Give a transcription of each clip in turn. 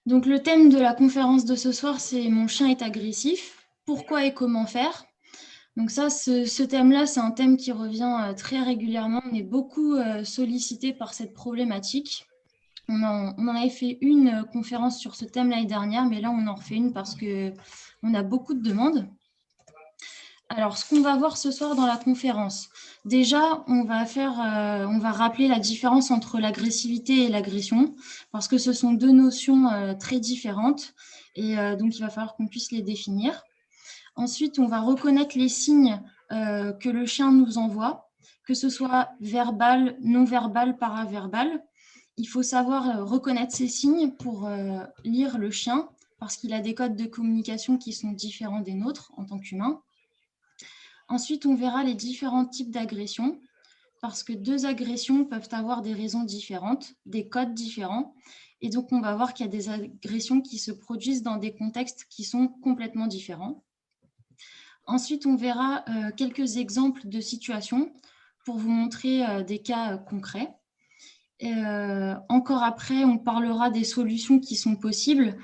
Donc le thème de la conférence de ce soir, c'est «Mon chien est agressif. Pourquoi et comment faire?» Donc ça, ce thème-là, c'est un thème qui revient très régulièrement. On est beaucoup sollicité par cette problématique. On en avait fait une conférence sur ce thème l'année dernière, mais là, on en refait une parce qu'on a beaucoup de demandes. Alors, ce qu'on va voir ce soir dans la conférence, déjà, on va rappeler la différence entre l'agressivité et l'agression, parce que ce sont deux notions très différentes, et donc il va falloir qu'on puisse les définir. Ensuite, on va reconnaître les signes que le chien nous envoie, que ce soit verbal, non verbal, paraverbal. Il faut savoir reconnaître ces signes pour lire le chien, parce qu'il a des codes de communication qui sont différents des nôtres en tant qu'humains. Ensuite, on verra les différents types d'agressions, parce que deux agressions peuvent avoir des raisons différentes, des codes différents. Et donc, on va voir qu'il y a des agressions qui se produisent dans des contextes qui sont complètement différents. Ensuite, on verra quelques exemples de situations pour vous montrer des cas concrets. Et, encore après, on parlera des solutions qui sont possibles,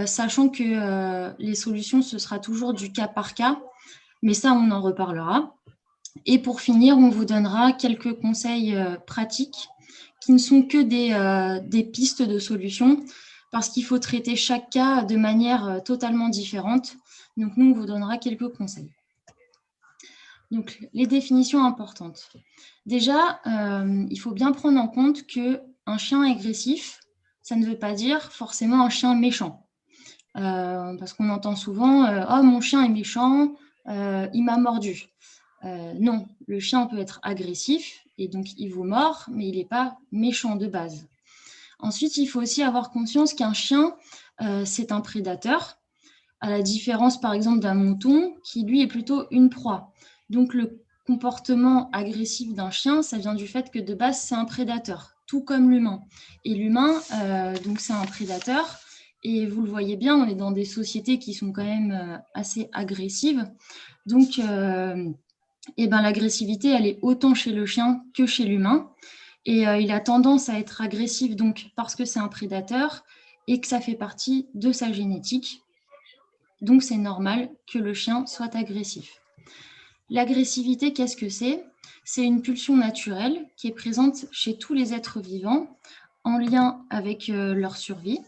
sachant que les solutions, ce sera toujours du cas par cas, mais ça, on en reparlera. Et pour finir, on vous donnera quelques conseils pratiques qui ne sont que des pistes de solutions, parce qu'il faut traiter chaque cas de manière totalement différente. Donc, nous, on vous donnera quelques conseils. Donc, les définitions importantes. Déjà, il faut bien prendre en compte qu'un chien agressif, ça ne veut pas dire forcément un chien méchant. Parce qu'on entend souvent oh, mon chien est méchant, il m'a mordu. Non, le chien peut être agressif et donc il vous mord, mais il n'est pas méchant de base. Ensuite, il faut aussi avoir conscience qu'un chien, c'est un prédateur, à la différence par exemple d'un mouton qui lui est plutôt une proie. Donc le comportement agressif d'un chien, ça vient du fait que de base c'est un prédateur, tout comme l'humain. Et l'humain, donc c'est un prédateur. Et vous le voyez bien, on est dans des sociétés qui sont quand même assez agressives. Donc, l'agressivité, elle est autant chez le chien que chez l'humain. Et il a tendance à être agressif donc parce que c'est un prédateur et que ça fait partie de sa génétique. Donc, c'est normal que le chien soit agressif. L'agressivité, qu'est-ce que c'est? C'est une pulsion naturelle qui est présente chez tous les êtres vivants en lien avec leur survie.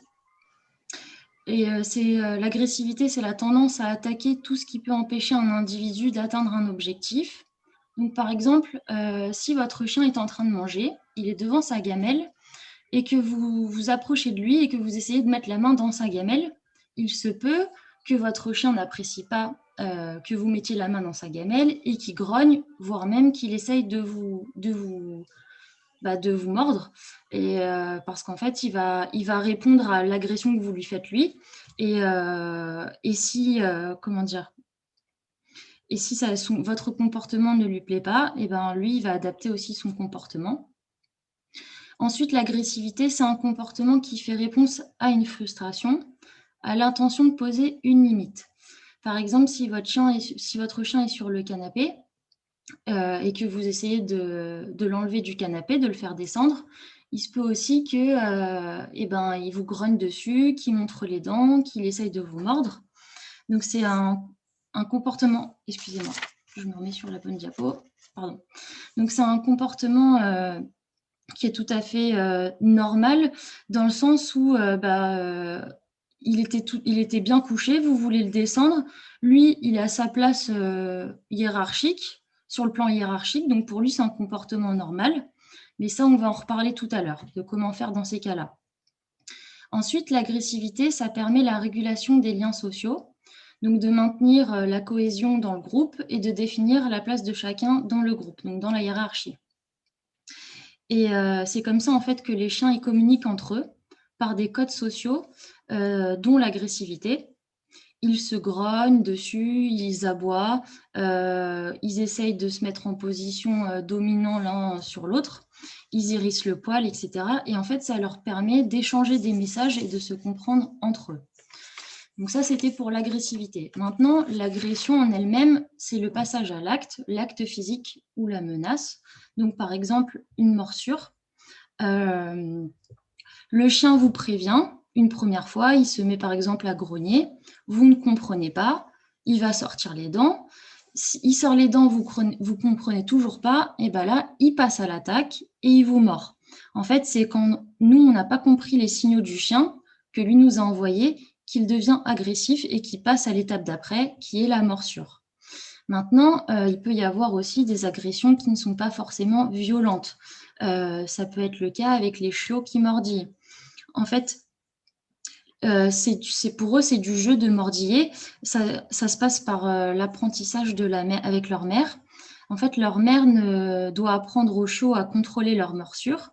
Et l'agressivité, c'est la tendance à attaquer tout ce qui peut empêcher un individu d'atteindre un objectif. Donc, par exemple, si votre chien est en train de manger, il est devant sa gamelle et que vous vous approchez de lui et que vous essayez de mettre la main dans sa gamelle, il se peut que votre chien n'apprécie pas que vous mettiez la main dans sa gamelle et qu'il grogne, voire même qu'il essaye de vous mordre. Et parce qu'en fait, il va répondre à l'agression que vous lui faites lui. Et si, comment dire, et si votre comportement ne lui plaît pas, et ben lui, il va adapter aussi son comportement. Ensuite, l'agressivité, c'est un comportement qui fait réponse à une frustration, à l'intention de poser une limite. Par exemple, si votre chien est sur le canapé et que vous essayez de l'enlever du canapé, de le faire descendre, il se peut aussi il vous grogne dessus, qu'il montre les dents, qu'il essaye de vous mordre. Donc, c'est un comportement... Excusez-moi, je me remets sur la bonne diapo. Pardon. Donc, c'est un comportement qui est tout à fait normal, dans le sens où il était bien couché, vous voulez le descendre. Lui, il a sa place hiérarchique, sur le plan hiérarchique, donc pour lui, c'est un comportement normal. Mais ça, on va en reparler tout à l'heure, de comment faire dans ces cas-là. Ensuite, l'agressivité, ça permet la régulation des liens sociaux, donc de maintenir la cohésion dans le groupe et de définir la place de chacun dans le groupe, donc dans la hiérarchie. Et c'est comme ça, en fait, que les chiens, ils communiquent entre eux par des codes sociaux, dont l'agressivité. Ils se grognent dessus, ils aboient, ils essayent de se mettre en position dominant l'un sur l'autre, ils hérissent le poil, etc. Et en fait, ça leur permet d'échanger des messages et de se comprendre entre eux. Donc ça, c'était pour l'agressivité. Maintenant, l'agression en elle-même, c'est le passage à l'acte physique ou la menace. Donc par exemple, une morsure. Le chien vous prévient, Une première fois, il se met par exemple à grogner, vous ne comprenez pas, il va sortir les dents. Il sort les dents, vous comprenez toujours pas, et ben là, il passe à l'attaque et il vous mord. En fait, c'est quand nous, on n'a pas compris les signaux du chien que lui nous a envoyés, qu'il devient agressif et qu'il passe à l'étape d'après, qui est la morsure. Maintenant, il peut y avoir aussi des agressions qui ne sont pas forcément violentes. Ça peut être le cas avec les chiots qui mordillent. En fait, pour eux, c'est du jeu de mordiller. Ça se passe par l'apprentissage avec leur mère. En fait, leur mère doit apprendre au chiot à contrôler leur morsure.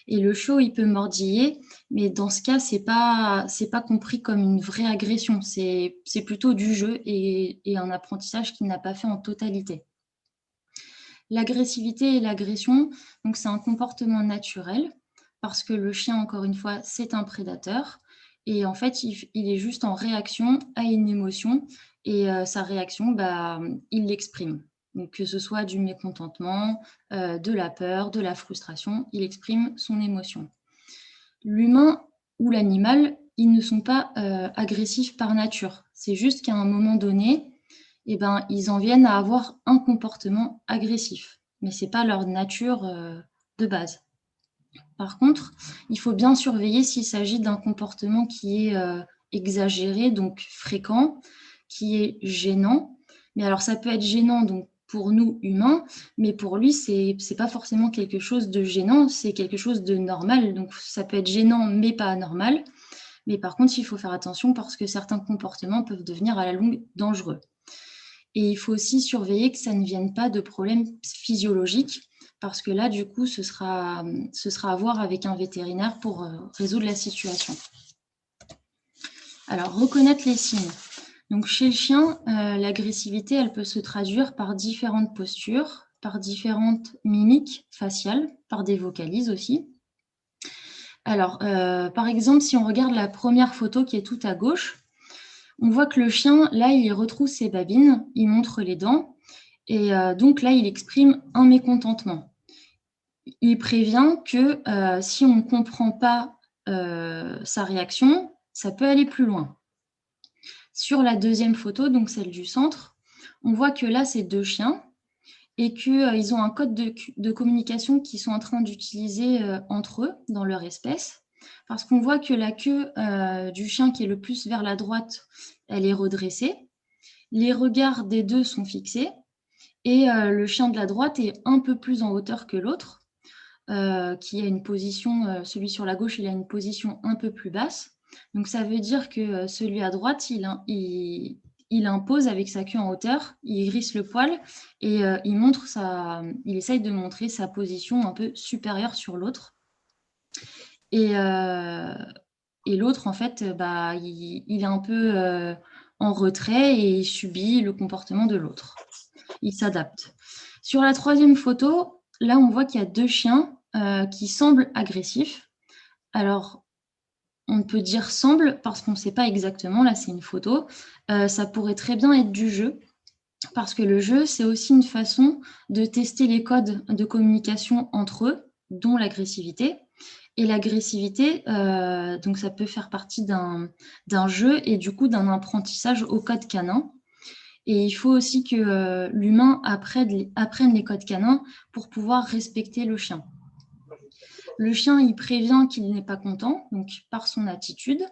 Et le chiot, il peut mordiller, mais dans ce cas, c'est pas compris comme une vraie agression. C'est plutôt du jeu et un apprentissage qu'il n'a pas fait en totalité. L'agressivité et l'agression, donc c'est un comportement naturel parce que le chien, encore une fois, c'est un prédateur. Et en fait, il est juste en réaction à une émotion et sa réaction, il l'exprime. Donc, que ce soit du mécontentement, de la peur, de la frustration, il exprime son émotion. L'humain ou l'animal, ils ne sont pas agressifs par nature. C'est juste qu'à un moment donné, ils en viennent à avoir un comportement agressif. Mais ce n'est pas leur nature de base. Par contre, il faut bien surveiller s'il s'agit d'un comportement qui est exagéré, donc fréquent, qui est gênant. Mais alors, ça peut être gênant donc, pour nous, humains, mais pour lui, c'est pas forcément quelque chose de gênant, c'est quelque chose de normal. Donc, ça peut être gênant, mais pas anormal. Mais par contre, il faut faire attention parce que certains comportements peuvent devenir à la longue dangereux. Et il faut aussi surveiller que ça ne vienne pas de problèmes physiologiques, parce que là, du coup, ce sera à voir avec un vétérinaire pour résoudre la situation. Alors, reconnaître les signes. Donc, chez le chien, l'agressivité, elle peut se traduire par différentes postures, par différentes mimiques faciales, par des vocalises aussi. Alors, par exemple, si on regarde la première photo qui est tout à gauche, on voit que le chien, là, il retrousse ses babines, il montre les dents, et donc là, il exprime un mécontentement. Il prévient que si on ne comprend pas sa réaction, ça peut aller plus loin. Sur la deuxième photo, donc celle du centre, on voit que là, c'est deux chiens et qu'ils ont un code de communication qu'ils sont en train d'utiliser entre eux dans leur espèce, parce qu'on voit que la queue du chien qui est le plus vers la droite, elle est redressée. Les regards des deux sont fixés et le chien de la droite est un peu plus en hauteur que l'autre, qui a une position, celui sur la gauche, il a une position un peu plus basse. Donc ça veut dire que celui à droite, il impose avec sa queue en hauteur, il hérisse le poil et il essaye de montrer sa position un peu supérieure sur l'autre. Et l'autre, en fait, il est un peu en retrait et il subit le comportement de l'autre. Il s'adapte. Sur la troisième photo, là, on voit qu'il y a deux chiens qui semblent agressifs. Alors, on peut dire semble parce qu'on ne sait pas exactement, là c'est une photo. Ça pourrait très bien être du jeu, parce que le jeu, c'est aussi une façon de tester les codes de communication entre eux, dont l'agressivité. Et l'agressivité, donc ça peut faire partie d'un jeu et du coup d'un apprentissage au code canin. Et il faut aussi que l'humain apprenne les codes canins pour pouvoir respecter le chien. Le chien, il prévient qu'il n'est pas content, donc par son attitude,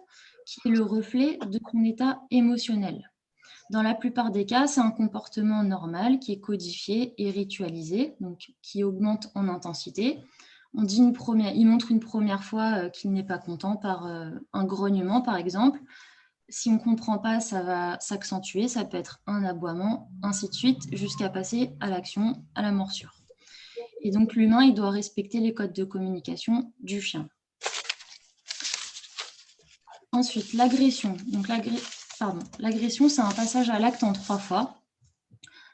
qui est le reflet de son état émotionnel. Dans la plupart des cas, c'est un comportement normal qui est codifié et ritualisé, donc qui augmente en intensité. Il montre une première fois qu'il n'est pas content par un grognement, par exemple. Si on ne comprend pas, ça va s'accentuer, ça peut être un aboiement, ainsi de suite, jusqu'à passer à l'action, à la morsure. Et donc, l'humain, il doit respecter les codes de communication du chien. Ensuite, l'agression. Donc, l'agression, c'est un passage à l'acte en 3 fois.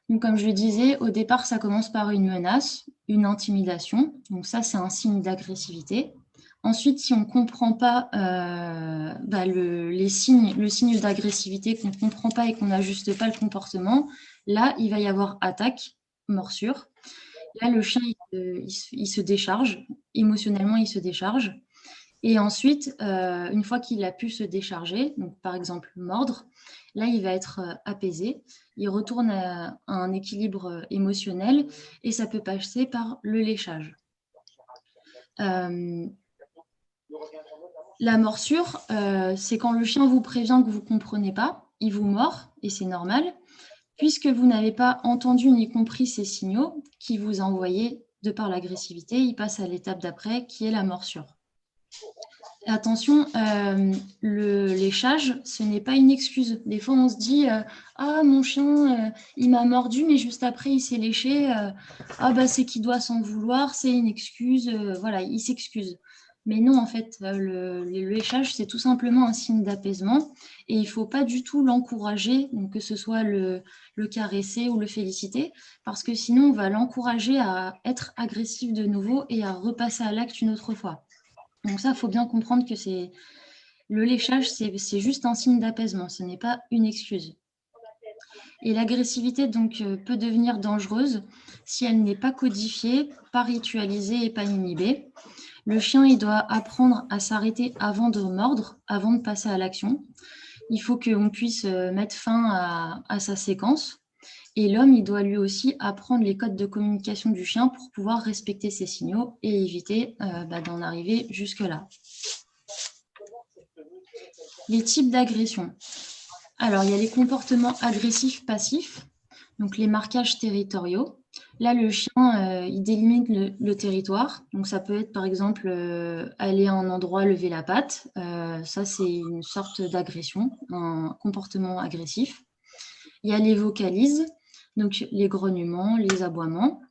Donc, comme je le disais, au départ, ça commence par une menace, une intimidation. Donc, ça, c'est un signe d'agressivité. Ensuite, si on ne comprend pas le signe d'agressivité, qu'on ne comprend pas et qu'on n'ajuste pas le comportement, là, il va y avoir attaque, morsure. Là, le chien, il se décharge. Émotionnellement, il se décharge. Et ensuite, une fois qu'il a pu se décharger, donc par exemple mordre, là, il va être apaisé. Il retourne à un équilibre émotionnel et ça peut passer par le léchage. La morsure, c'est quand le chien vous prévient que vous ne comprenez pas, il vous mord et c'est normal, puisque vous n'avez pas entendu ni compris ces signaux qu'il vous a envoyés de par l'agressivité, il passe à l'étape d'après qui est la morsure. Attention, le léchage, ce n'est pas une excuse. Des fois, on se dit ah, mon chien, il m'a mordu, mais juste après, il s'est léché. Ah, bah, c'est qu'il doit s'en vouloir, c'est une excuse. Voilà, il s'excuse. Mais non, en fait, le léchage, c'est tout simplement un signe d'apaisement et il ne faut pas du tout l'encourager, que ce soit le caresser ou le féliciter, parce que sinon, on va l'encourager à être agressif de nouveau et à repasser à l'acte une autre fois. Donc ça, il faut bien comprendre que le léchage, c'est juste un signe d'apaisement, ce n'est pas une excuse. Et l'agressivité donc peut devenir dangereuse si elle n'est pas codifiée, pas ritualisée et pas inhibée. Le chien, il doit apprendre à s'arrêter avant de mordre, avant de passer à l'action. Il faut qu'on puisse mettre fin à sa séquence. Et l'homme, il doit lui aussi apprendre les codes de communication du chien pour pouvoir respecter ses signaux et éviter d'en arriver jusque-là. Les types d'agression. Alors, il y a les comportements agressifs passifs, donc les marquages territoriaux. Là, le chien, il délimite le territoire. Donc, ça peut être, par exemple, aller à un endroit, lever la patte. Ça, c'est une sorte d'agression, un comportement agressif. Il y a les vocalises, donc les grognements, les aboiements.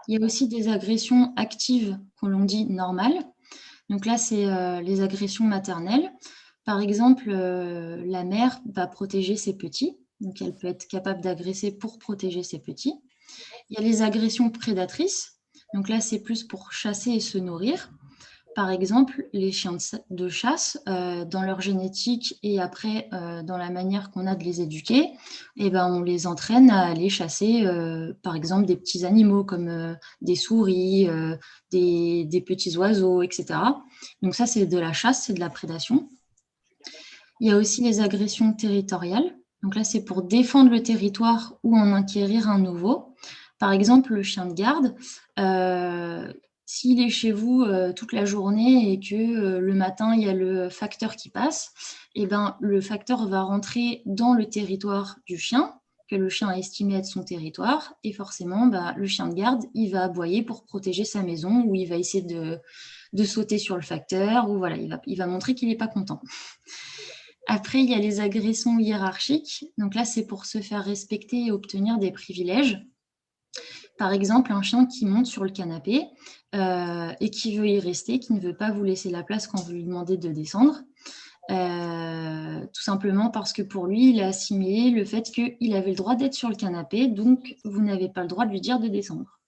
Il y a aussi des agressions actives qu'on l'on dit normales. Donc là, c'est les agressions maternelles. Par exemple, la mère va protéger ses petits, donc elle peut être capable d'agresser pour protéger ses petits. Il y a les agressions prédatrices, donc là c'est plus pour chasser et se nourrir. Par exemple, les chiens de chasse, dans leur génétique et après dans la manière qu'on a de les éduquer, on les entraîne à aller chasser, par exemple, des petits animaux comme des souris, des petits oiseaux, etc. Donc ça, c'est de la chasse, c'est de la prédation. Il y a aussi les agressions territoriales. Donc là, c'est pour défendre le territoire ou en acquérir un nouveau. Par exemple, le chien de garde, s'il est chez vous toute la journée et que le matin, il y a le facteur qui passe, le facteur va rentrer dans le territoire du chien, que le chien a estimé être son territoire, et forcément, le chien de garde, il va aboyer pour protéger sa maison, ou il va essayer de sauter sur le facteur, ou voilà, il va montrer qu'il n'est pas content. Après, il y a les agressions hiérarchiques. Donc là, c'est pour se faire respecter et obtenir des privilèges. Par exemple, un chien qui monte sur le canapé et qui veut y rester, qui ne veut pas vous laisser la place quand vous lui demandez de descendre. Tout simplement parce que pour lui, il a assimilé le fait qu'il avait le droit d'être sur le canapé, donc vous n'avez pas le droit de lui dire de descendre.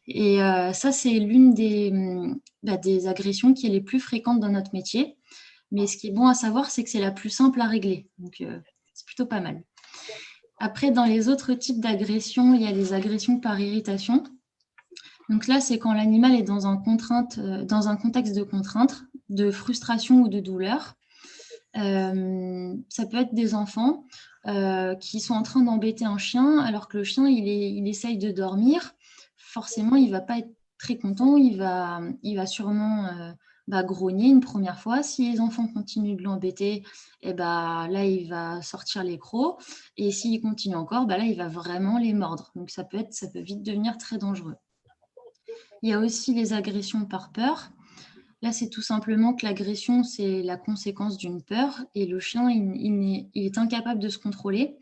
Et ça, c'est l'une des agressions qui est les plus fréquentes dans notre métier. Mais ce qui est bon à savoir, c'est que c'est la plus simple à régler. Donc, c'est plutôt pas mal. Après, dans les autres types d'agressions, il y a les agressions par irritation. Donc là, c'est quand l'animal est dans un contexte de contrainte, de frustration ou de douleur. Ça peut être des enfants qui sont en train d'embêter un chien alors que le chien, il essaye de dormir. Forcément, il ne va pas être très content. Il va sûrement grogner une première fois. Si les enfants continuent de l'embêter, là, il va sortir les crocs. Et s'il continue encore, là, il va vraiment les mordre. Donc, ça peut vite devenir très dangereux. Il y a aussi les agressions par peur. Là, c'est tout simplement que l'agression, c'est la conséquence d'une peur et le chien, il est incapable de se contrôler.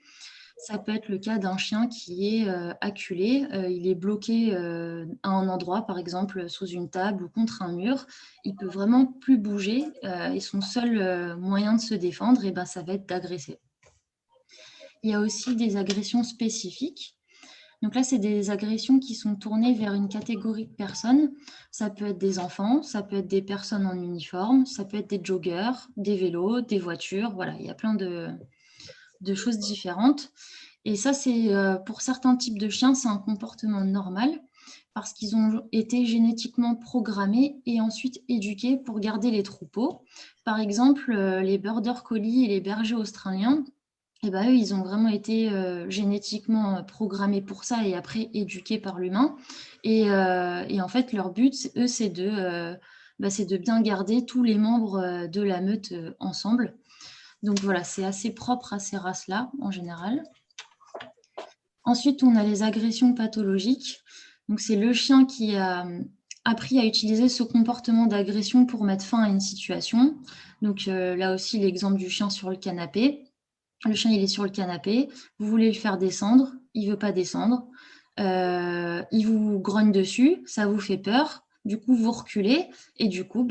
Ça peut être le cas d'un chien qui est acculé, il est bloqué à un endroit, par exemple sous une table ou contre un mur. Il peut vraiment plus bouger et son seul moyen de se défendre, ça va être d'agresser. Il y a aussi des agressions spécifiques. Donc là, c'est des agressions qui sont tournées vers une catégorie de personnes. Ça peut être des enfants, ça peut être des personnes en uniforme, ça peut être des joggeurs, des vélos, des voitures. Voilà, il y a plein de choses différentes. Et ça, c'est pour certains types de chiens, c'est un comportement normal. parce qu'ils ont été génétiquement programmés et ensuite éduqués pour garder les troupeaux. Par exemple, les border collie et les bergers australiens, eh ben, eux, ils ont vraiment été génétiquement programmés pour ça et après éduqués par l'humain. Et en fait, leur but, eux, c'est de bien garder tous les membres de la meute ensemble. Donc voilà, c'est assez propre à ces races-là, en général. Ensuite, on a les agressions pathologiques. Donc c'est le chien qui a appris à utiliser ce comportement d'agression pour mettre fin à une situation. Donc là aussi, l'exemple du chien sur le canapé. Le chien, il est sur le canapé, vous voulez le faire descendre, il ne veut pas descendre, il vous grogne dessus, ça vous fait peur, du coup, vous reculez et du coup,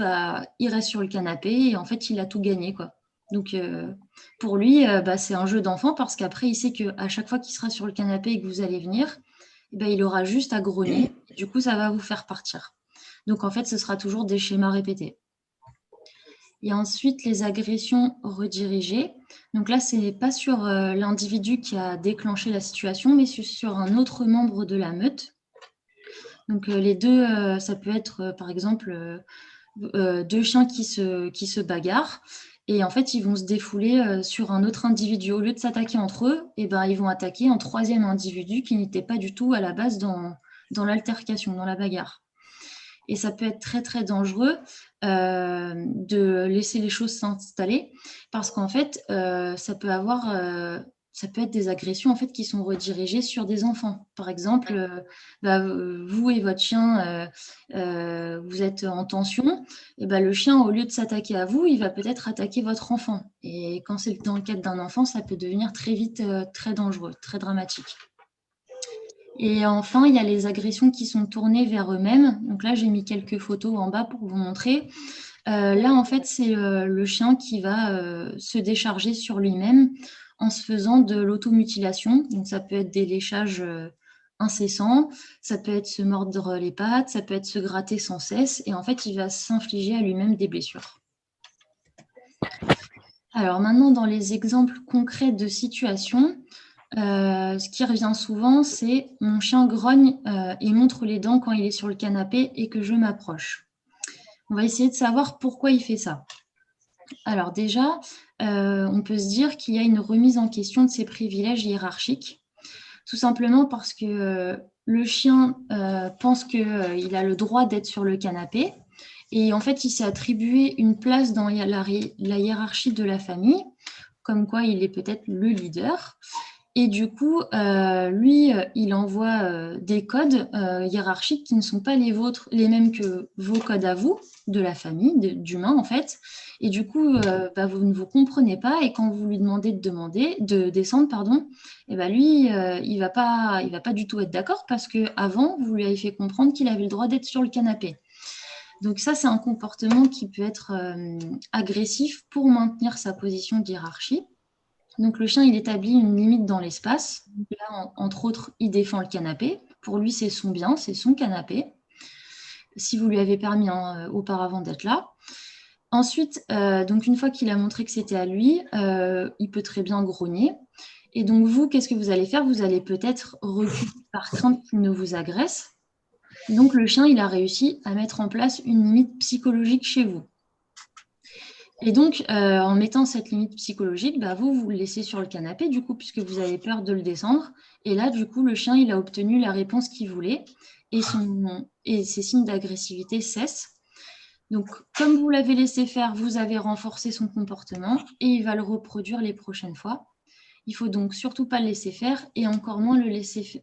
il reste sur le canapé et en fait, il a tout gagné, quoi. Donc, pour lui, c'est un jeu d'enfant parce qu'après, il sait qu'à chaque fois qu'il sera sur le canapé et que vous allez venir, il aura juste à grogner. Du coup, ça va vous faire partir. Donc, en fait, ce sera toujours des schémas répétés. Et ensuite, les agressions redirigées. Donc là, ce n'est pas sur l'individu qui a déclenché la situation, mais sur un autre membre de la meute. Donc les deux, ça peut être par exemple deux chiens qui se bagarrent. Et en fait, ils vont se défouler sur un autre individu. Au lieu de s'attaquer entre eux, ils vont attaquer un troisième individu qui n'était pas du tout à la base dans l'altercation, dans la bagarre. Et ça peut être très, très dangereux de laisser les choses s'installer parce qu'en fait, ça peut être des agressions en fait, qui sont redirigées sur des enfants. Par exemple, vous et votre chien, vous êtes en tension, et le chien, au lieu de s'attaquer à vous, il va peut-être attaquer votre enfant. Et quand c'est dans le cadre d'un enfant, ça peut devenir très vite très dangereux, très dramatique. Et enfin, il y a les agressions qui sont tournées vers eux-mêmes. Donc là, j'ai mis quelques photos en bas pour vous montrer. Là, en fait, c'est le chien qui va se décharger sur lui-même en se faisant de l'automutilation. Donc ça peut être des léchages incessants, ça peut être se mordre les pattes, ça peut être se gratter sans cesse. Et en fait, il va s'infliger à lui-même des blessures. Alors maintenant, dans les exemples concrets de situations, ce qui revient souvent, c'est mon chien grogne et montre les dents quand il est sur le canapé et que je m'approche. On va essayer de savoir pourquoi il fait ça. Alors déjà, on peut se dire qu'il y a une remise en question de ses privilèges hiérarchiques, tout simplement parce que le chien pense qu'il a le droit d'être sur le canapé et en fait, il s'est attribué une place dans la hiérarchie de la famille, comme quoi il est peut-être le leader. Et du coup, lui, il envoie des codes hiérarchiques qui ne sont pas les vôtres, les mêmes que vos codes à vous, de la famille, d'humains en fait. Et du coup, vous ne vous comprenez pas. Et quand vous lui demandez de descendre, pardon, et lui, il va pas du tout être d'accord parce que avant, vous lui avez fait comprendre qu'il avait le droit d'être sur le canapé. Donc ça, c'est un comportement qui peut être agressif pour maintenir sa position de hiérarchie. Donc le chien, il établit une limite dans l'espace. Là, entre autres, il défend le canapé. Pour lui, c'est son bien, c'est son canapé. Si vous lui avez permis auparavant d'être là. Ensuite, donc une fois qu'il a montré que c'était à lui, il peut très bien grogner. Et donc vous, qu'est-ce que vous allez faire? Vous allez peut-être reculer par crainte qu'il ne vous agresse. Donc le chien, il a réussi à mettre en place une limite psychologique chez vous. Et donc, en mettant cette limite psychologique, vous le laissez sur le canapé, du coup, puisque vous avez peur de le descendre. Et là, du coup, le chien, il a obtenu la réponse qu'il voulait et ses signes d'agressivité cessent. Donc, comme vous l'avez laissé faire, vous avez renforcé son comportement et il va le reproduire les prochaines fois. Il faut donc surtout pas le laisser faire et encore moins le laisser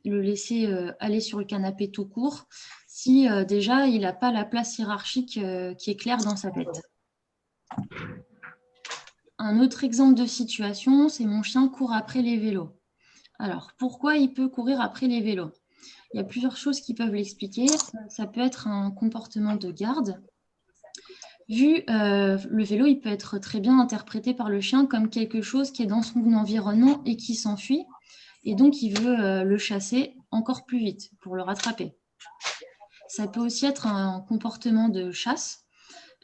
aller sur le canapé tout court si déjà il n'a pas la place hiérarchique qui est claire dans sa tête. Un autre exemple de situation, c'est mon chien court après les vélos. Alors, pourquoi il peut courir après les vélos? Il y a plusieurs choses qui peuvent l'expliquer. Ça peut être un comportement de garde. Le vélo, il peut être très bien interprété par le chien comme quelque chose qui est dans son environnement et qui s'enfuit. Et donc, il veut le chasser encore plus vite pour le rattraper. Ça peut aussi être un comportement de chasse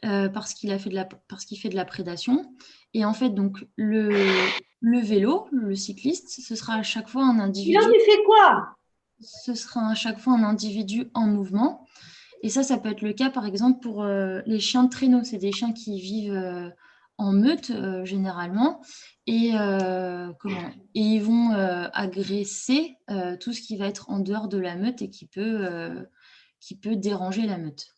parce qu'il fait de la prédation. Et en fait, donc, le vélo, le cycliste, ce sera à chaque fois un individu. Il fait quoi? ce sera à chaque fois un individu en mouvement. Et ça peut être le cas, par exemple, pour les chiens de traîneau. C'est des chiens qui vivent en meute, généralement, et, et ils vont agresser tout ce qui va être en dehors de la meute et qui peut déranger la meute.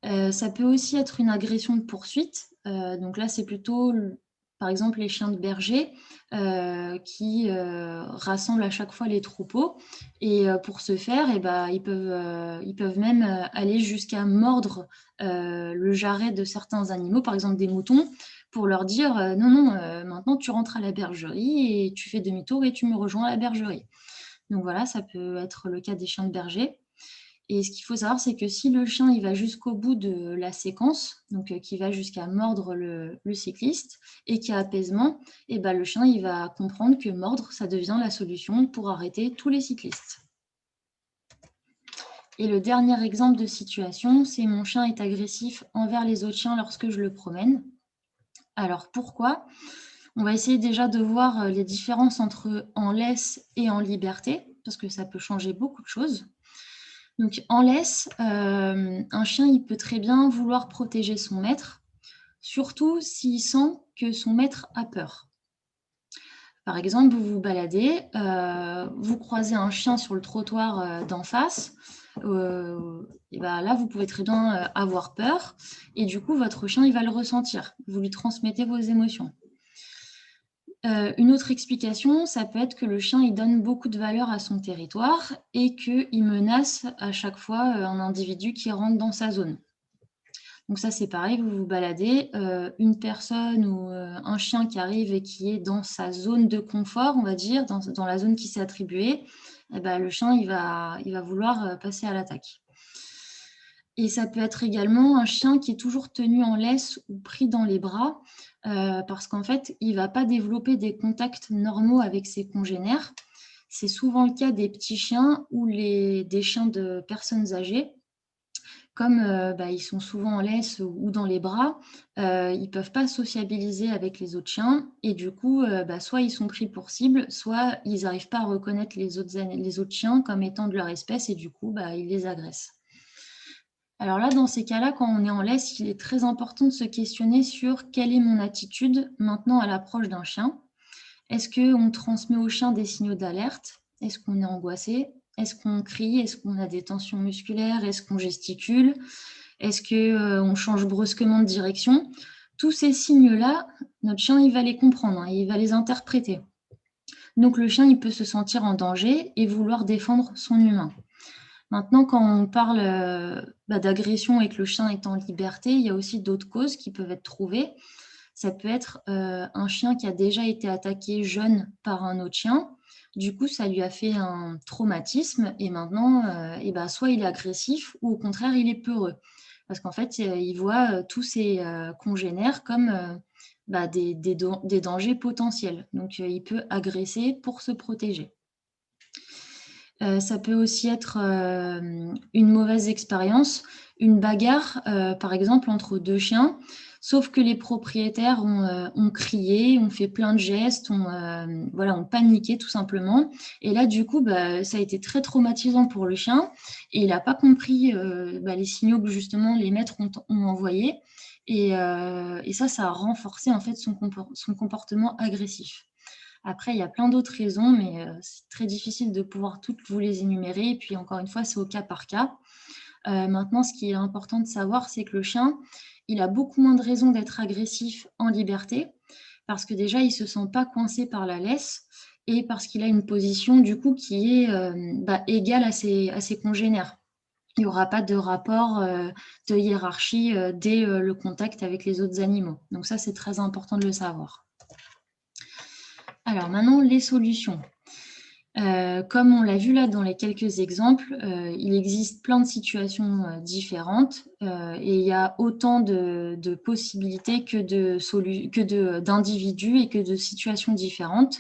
Ça peut aussi être une agression de poursuite. Donc là, c'est plutôt, par exemple, les chiens de berger qui rassemblent à chaque fois les troupeaux. Et pour ce faire, ils peuvent même aller jusqu'à mordre le jarret de certains animaux, par exemple des moutons, pour leur dire non, non, maintenant tu rentres à la bergerie et tu fais demi-tour et tu me rejoins à la bergerie. Donc voilà, ça peut être le cas des chiens de berger. Et ce qu'il faut savoir, c'est que si le chien il va jusqu'au bout de la séquence, donc qui va jusqu'à mordre le cycliste et qu'il y a apaisement, et ben, le chien il va comprendre que mordre, ça devient la solution pour arrêter tous les cyclistes. Et le dernier exemple de situation, c'est mon chien est agressif envers les autres chiens lorsque je le promène. Alors pourquoi? On va essayer déjà de voir les différences entre en laisse et en liberté, parce que ça peut changer beaucoup de choses. Donc en laisse, un chien, il peut très bien vouloir protéger son maître, surtout s'il sent que son maître a peur. Par exemple, vous vous baladez, vous croisez un chien sur le trottoir d'en face, et ben là, vous pouvez très bien avoir peur, et du coup, votre chien, il va le ressentir. Vous lui transmettez vos émotions. Une autre explication, ça peut être que le chien il donne beaucoup de valeur à son territoire et qu'il menace à chaque fois un individu qui rentre dans sa zone. Donc ça c'est pareil, vous vous baladez, une personne ou un chien qui arrive et qui est dans sa zone de confort, on va dire, dans la zone qui s'est attribuée, eh ben, le chien il va vouloir passer à l'attaque. Et ça peut être également un chien qui est toujours tenu en laisse ou pris dans les bras, parce qu'en fait, il ne va pas développer des contacts normaux avec ses congénères. C'est souvent le cas des petits chiens ou des chiens de personnes âgées. Comme ils sont souvent en laisse ou dans les bras, ils ne peuvent pas sociabiliser avec les autres chiens. Et du coup, soit ils sont pris pour cible, soit ils n'arrivent pas à reconnaître les autres chiens comme étant de leur espèce et du coup, ils les agressent. Alors là, dans ces cas-là, quand on est en laisse, il est très important de se questionner sur quelle est mon attitude maintenant à l'approche d'un chien. Est-ce qu'on transmet au chien des signaux d'alerte? Est-ce qu'on est angoissé? Est-ce qu'on crie? Est-ce qu'on a des tensions musculaires? Est-ce qu'on gesticule? Est-ce qu'on change brusquement de direction? Tous ces signes-là, notre chien, il va les comprendre, il va les interpréter. Donc le chien, il peut se sentir en danger et vouloir défendre son humain. Maintenant, quand on parle d'agression et que le chien est en liberté, il y a aussi d'autres causes qui peuvent être trouvées. Ça peut être un chien qui a déjà été attaqué jeune par un autre chien. Du coup, ça lui a fait un traumatisme et maintenant, soit il est agressif ou au contraire, il est peureux. Parce qu'en fait, il voit tous ses congénères comme des dangers potentiels. Donc, il peut agresser pour se protéger. Ça peut aussi être une mauvaise expérience, une bagarre, par exemple, entre deux chiens, sauf que les propriétaires ont crié, ont fait plein de gestes, ont paniqué tout simplement. Et là, du coup, ça a été très traumatisant pour le chien et il n'a pas compris les signaux que justement les maîtres ont envoyés. Et ça a renforcé en fait son comportement agressif. Après, il y a plein d'autres raisons, mais c'est très difficile de pouvoir toutes vous les énumérer. Et puis, encore une fois, c'est au cas par cas. Maintenant, ce qui est important de savoir, c'est que le chien, il a beaucoup moins de raisons d'être agressif en liberté, parce que déjà, il ne se sent pas coincé par la laisse et parce qu'il a une position, du coup, qui est égale à ses congénères. Il n'y aura pas de rapport de hiérarchie dès le contact avec les autres animaux. Donc ça, c'est très important de le savoir. Alors maintenant, les solutions. Comme on l'a vu là dans les quelques exemples, il existe plein de situations différentes et il y a autant de possibilités que d'individus et que de situations différentes.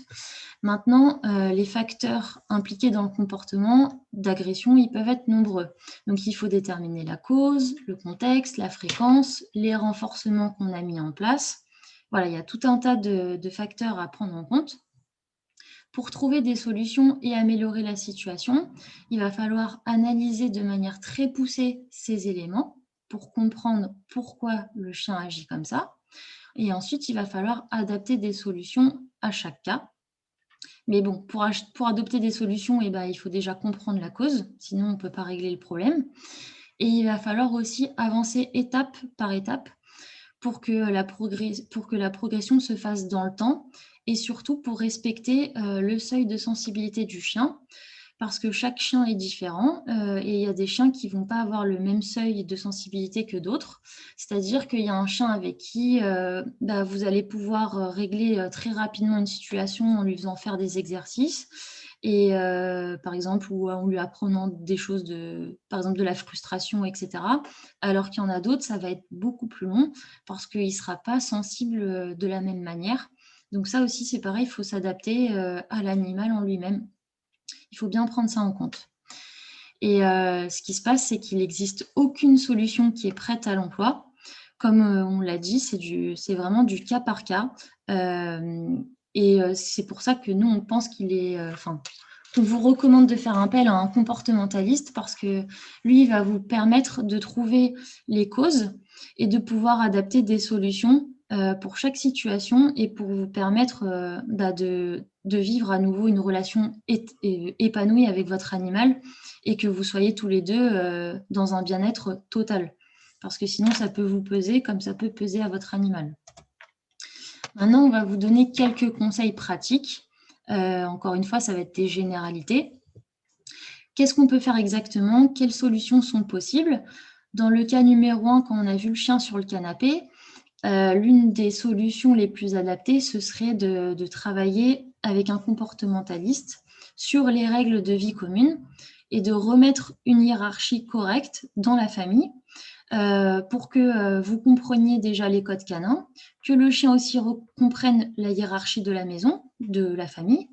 Maintenant, les facteurs impliqués dans le comportement d'agression, ils peuvent être nombreux. Donc, il faut déterminer la cause, le contexte, la fréquence, les renforcements qu'on a mis en place. Voilà, il y a tout un tas de facteurs à prendre en compte. Pour trouver des solutions et améliorer la situation, il va falloir analyser de manière très poussée ces éléments pour comprendre pourquoi le chien agit comme ça. Et ensuite, il va falloir adapter des solutions à chaque cas. Mais bon, pour adopter des solutions, eh ben, il faut déjà comprendre la cause, sinon on ne peut pas régler le problème. Et il va falloir aussi avancer étape par étape pour que la progression se fasse dans le temps et surtout pour respecter le seuil de sensibilité du chien parce que chaque chien est différent et il y a des chiens qui ne vont pas avoir le même seuil de sensibilité que d'autres. C'est-à-dire qu'il y a un chien avec qui vous allez pouvoir régler très rapidement une situation en lui faisant faire des exercices et par exemple, ou en lui apprenant des choses par exemple de la frustration, etc. Alors qu'il y en a d'autres, ça va être beaucoup plus long parce qu'il ne sera pas sensible de la même manière. Donc ça aussi, c'est pareil, il faut s'adapter à l'animal en lui-même. Il faut bien prendre ça en compte. Et ce qui se passe, c'est qu'il n'existe aucune solution qui est prête à l'emploi. Comme on l'a dit, c'est vraiment du cas par cas. C'est pour ça que nous, on pense qu'on vous recommande de faire appel à un comportementaliste parce que lui, il va vous permettre de trouver les causes et de pouvoir adapter des solutions pour chaque situation et pour vous permettre de vivre à nouveau une relation épanouie avec votre animal et que vous soyez tous les deux dans un bien-être total. Parce que sinon, ça peut vous peser comme ça peut peser à votre animal. Maintenant, on va vous donner quelques conseils pratiques. Encore une fois, ça va être des généralités. Qu'est-ce qu'on peut faire exactement? Quelles solutions sont possibles? Dans le cas numéro 1, quand on a vu le chien sur le canapé, l'une des solutions les plus adaptées, ce serait de travailler avec un comportementaliste sur les règles de vie commune et de remettre une hiérarchie correcte dans la famille pour que vous compreniez déjà les codes canins, que le chien aussi comprenne la hiérarchie de la maison, de la famille.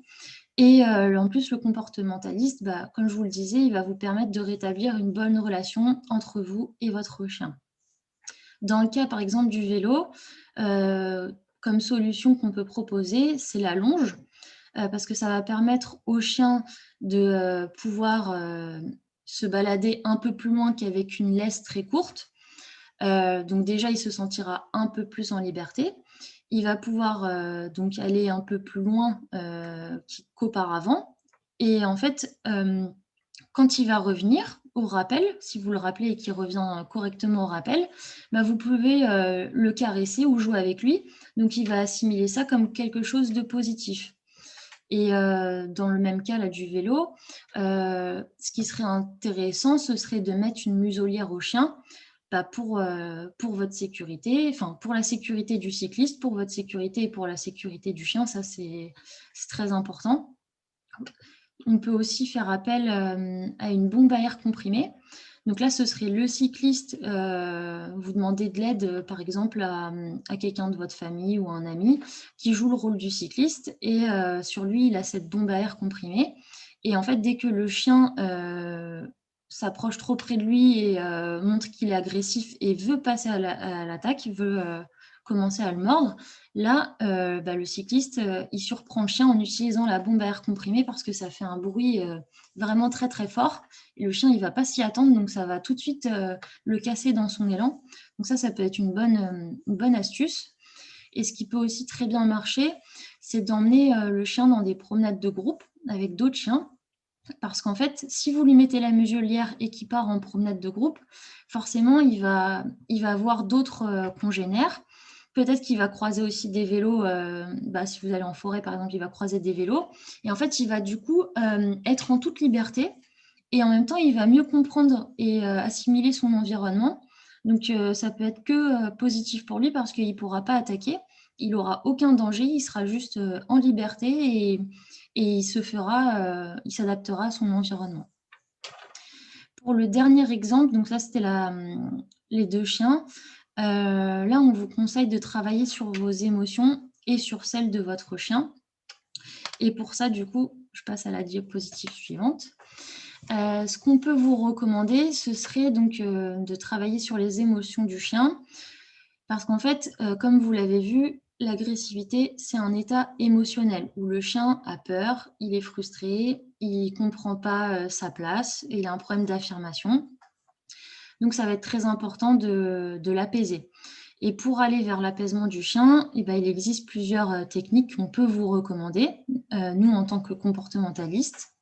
Et en plus, le comportementaliste, comme je vous le disais, il va vous permettre de rétablir une bonne relation entre vous et votre chien. Dans le cas, par exemple, du vélo, comme solution qu'on peut proposer, c'est la longe, parce que ça va permettre au chien de pouvoir se balader un peu plus loin qu'avec une laisse très courte. Donc déjà, il se sentira un peu plus en liberté. Il va pouvoir donc aller un peu plus loin qu'auparavant. Et en fait, quand il va revenir au rappel, si vous le rappelez et qu'il revient correctement au rappel, vous pouvez le caresser ou jouer avec lui. Donc, il va assimiler ça comme quelque chose de positif. Et dans le même cas là, du vélo, ce qui serait intéressant, ce serait de mettre une muselière au chien pour votre sécurité, pour la sécurité du cycliste, pour votre sécurité et pour la sécurité du chien. Ça, c'est très important. On peut aussi faire appel à une bombe à air comprimée. Donc là, ce serait le cycliste, vous demandez de l'aide, par exemple, à quelqu'un de votre famille ou un ami qui joue le rôle du cycliste. Et sur lui, il a cette bombe à air comprimée. Et en fait, dès que le chien s'approche trop près de lui et montre qu'il est agressif et veut passer à l'attaque, veut commencer à le mordre, là, le cycliste, il surprend le chien en utilisant la bombe à air comprimée parce que ça fait un bruit vraiment très très fort. Et le chien, il ne va pas s'y attendre, donc ça va tout de suite le casser dans son élan. Donc ça peut être une bonne astuce. Et ce qui peut aussi très bien marcher, c'est d'emmener le chien dans des promenades de groupe avec d'autres chiens. Parce qu'en fait, si vous lui mettez la muselière et qu'il part en promenade de groupe, forcément, il va voir d'autres congénères. Peut-être qu'il va croiser aussi des vélos. Si vous allez en forêt, par exemple, il va croiser des vélos. Et en fait, il va du coup être en toute liberté. Et en même temps, il va mieux comprendre et assimiler son environnement. Donc, ça peut être que positif pour lui parce qu'il ne pourra pas attaquer. Il n'aura aucun danger. Il sera juste en liberté et il s'adaptera à son environnement. Pour le dernier exemple, donc là, c'était les deux chiens. Là, on vous conseille de travailler sur vos émotions et sur celles de votre chien. Et pour ça, du coup, je passe à la diapositive suivante. Ce qu'on peut vous recommander, ce serait donc de travailler sur les émotions du chien. Parce qu'en fait, comme vous l'avez vu, l'agressivité, c'est un état émotionnel où le chien a peur, il est frustré, il comprend pas, sa place et il a un problème d'affirmation. Donc ça va être très important de l'apaiser. Et pour aller vers l'apaisement du chien, eh ben, il existe plusieurs, techniques qu'on peut vous recommander, nous en tant que comportementalistes.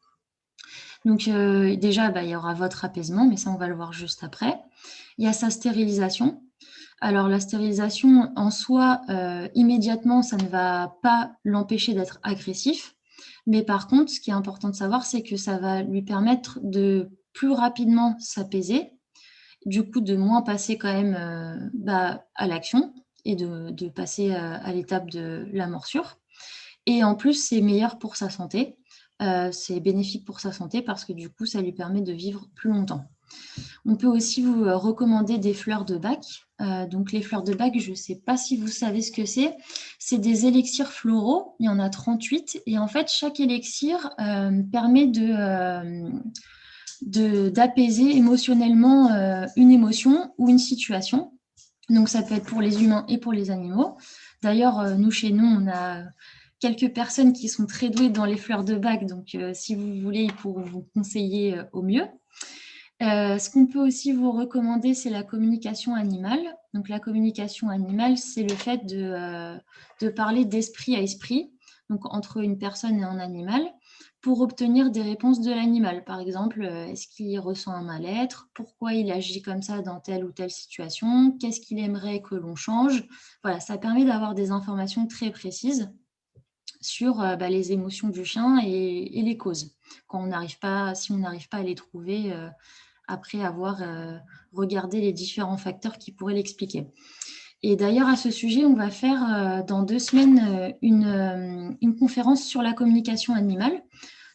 Donc déjà, bah, il y aura votre apaisement, mais ça on va le voir juste après. Il y a sa stérilisation. Alors la stérilisation en soi, immédiatement, ça ne va pas l'empêcher d'être agressif. Mais par contre, ce qui est important de savoir, c'est que ça va lui permettre de plus rapidement s'apaiser, du coup de moins passer quand même, à l'action et de passer, à l'étape de la morsure. Et en plus, c'est meilleur pour sa santé, c'est bénéfique pour sa santé parce que du coup, ça lui permet de vivre plus longtemps. On peut aussi vous recommander des fleurs de bac. Donc les fleurs de bac, je ne sais pas si vous savez ce que c'est. C'est des élixirs floraux. Il y en a 38. Et en fait, chaque élixir permet d'apaiser émotionnellement une émotion ou une situation. Donc ça peut être pour les humains et pour les animaux. D'ailleurs, nous, chez nous, on a quelques personnes qui sont très douées dans les fleurs de bac. Donc si vous voulez, ils pourront vous conseiller au mieux. Ce qu'on peut aussi vous recommander, c'est la communication animale. Donc la communication animale, c'est le fait de parler d'esprit à esprit, donc entre une personne et un animal, pour obtenir des réponses de l'animal. Par exemple, est-ce qu'il ressent un mal-être? Pourquoi il agit comme ça dans telle ou telle situation? Qu'est-ce qu'il aimerait que l'on change? Voilà, ça permet d'avoir des informations très précises sur les émotions du chien et les causes, quand on n'arrive pas, si on n'arrive pas à les trouver après avoir regardé les différents facteurs qui pourraient l'expliquer. Et d'ailleurs, à ce sujet, on va faire dans 2 semaines une conférence sur la communication animale.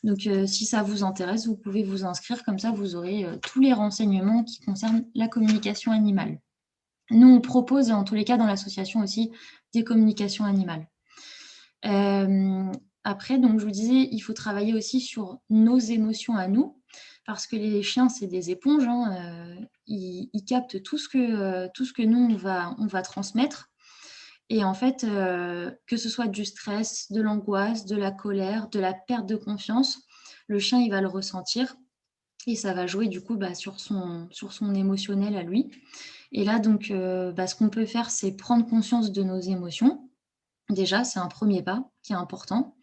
Donc, si ça vous intéresse, vous pouvez vous inscrire, comme ça vous aurez tous les renseignements qui concernent la communication animale. Nous, on propose, en tous les cas, dans l'association aussi, des communications animales. Après, donc je vous disais, il faut travailler aussi sur nos émotions à nous, parce que les chiens, c'est des éponges, hein, ils captent tout ce que nous, on va transmettre. Et en fait, que ce soit du stress, de l'angoisse, de la colère, de la perte de confiance, le chien, il va le ressentir et ça va jouer du coup sur son émotionnel à lui. Et là, donc, ce qu'on peut faire, c'est prendre conscience de nos émotions. Déjà, c'est un premier pas qui est important.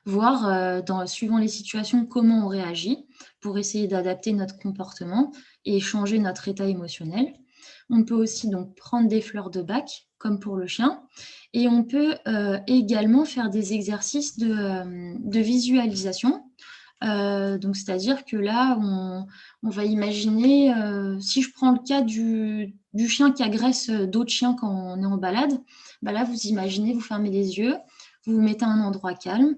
Voir, suivant les situations, comment on réagit pour essayer d'adapter notre comportement et changer notre état émotionnel. On peut aussi donc prendre des fleurs de bac, comme pour le chien, et on peut également faire des exercices de visualisation. Donc, c'est-à-dire que là, on va imaginer, si je prends le cas du chien qui agresse d'autres chiens quand on est en balade, là, vous imaginez, vous fermez les yeux, vous vous mettez à un endroit calme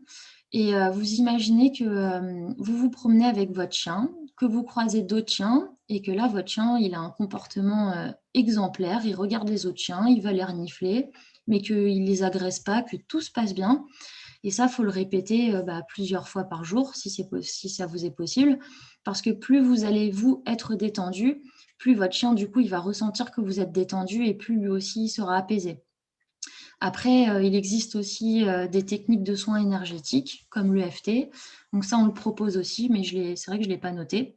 et vous imaginez que vous vous promenez avec votre chien, que vous croisez d'autres chiens et que là, votre chien, il a un comportement exemplaire, il regarde les autres chiens, il va les renifler, mais qu'il ne les agresse pas, que tout se passe bien. Et ça, il faut le répéter plusieurs fois par jour, si ça vous est possible, parce que plus vous allez, vous, être détendu, plus votre chien, du coup, il va ressentir que vous êtes détendu et plus lui aussi, il sera apaisé. Après, il existe aussi des techniques de soins énergétiques, comme l'EFT. Donc ça, on le propose aussi, mais c'est vrai que je ne l'ai pas noté.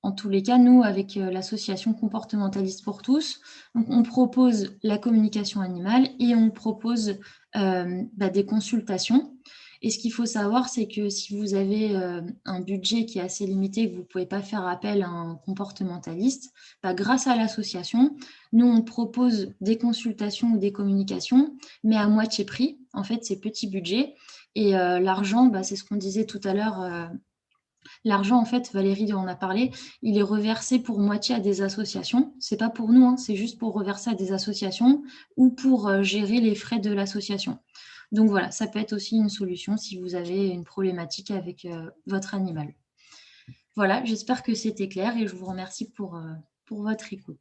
En tous les cas, nous, avec l'association Comportementaliste pour tous, donc on propose la communication animale et on propose des consultations. Et ce qu'il faut savoir, c'est que si vous avez un budget qui est assez limité, que vous ne pouvez pas faire appel à un comportementaliste, grâce à l'association, nous, on propose des consultations ou des communications, mais à moitié prix. En fait, c'est petit budget. Et l'argent, c'est ce qu'on disait tout à l'heure. L'argent, en fait, Valérie en a parlé, il est reversé pour moitié à des associations. C'est pas pour nous, hein, c'est juste pour reverser à des associations ou pour gérer les frais de l'association. Donc voilà, ça peut être aussi une solution si vous avez une problématique avec votre animal. Voilà, j'espère que c'était clair et je vous remercie pour votre écoute.